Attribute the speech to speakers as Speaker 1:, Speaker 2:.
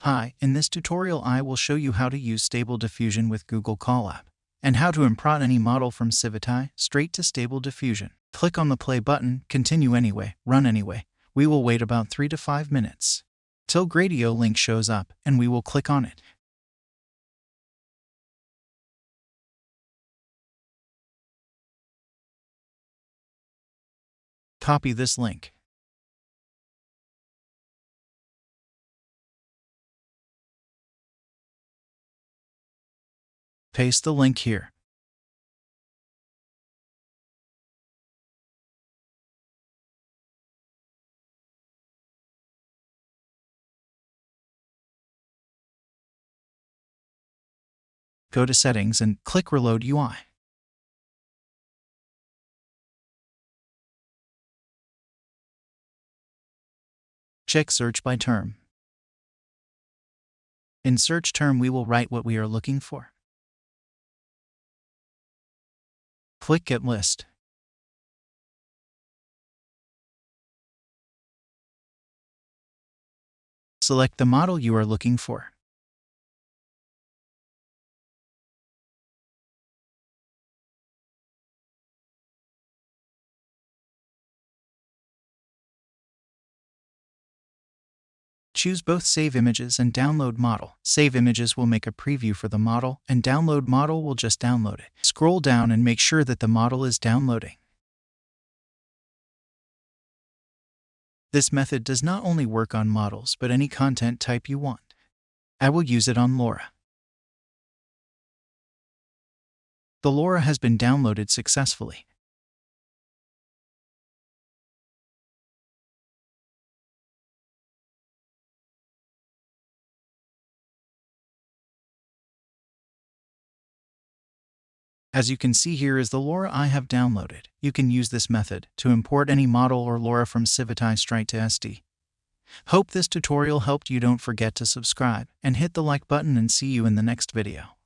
Speaker 1: Hi, in this tutorial I will show you how to use Stable Diffusion with Google Colab, and how to import any model from civitai straight to Stable Diffusion. Click on the play button, continue anyway, run anyway. We will wait about 3 to 5 minutes till Gradio link shows up, and we will click on it. Copy this link. Paste the link here. Go to Settings and click Reload UI. Check Search by term. In search term we will write what we are looking for. Click Get List. Select the model you are looking for. Choose both Save Images and Download Model. Save Images will make a preview for the model, and Download Model will just download it. Scroll down and make sure that the model is downloading. This method does not only work on models, but any content type you want. I will use it on lora. The lora has been downloaded successfully. As you can see, here is the lora I have downloaded. You can use this method to import any model or lora from civitai straight to SD. Hope this tutorial helped you. Don't forget to subscribe and hit the like button, and see you in the next video.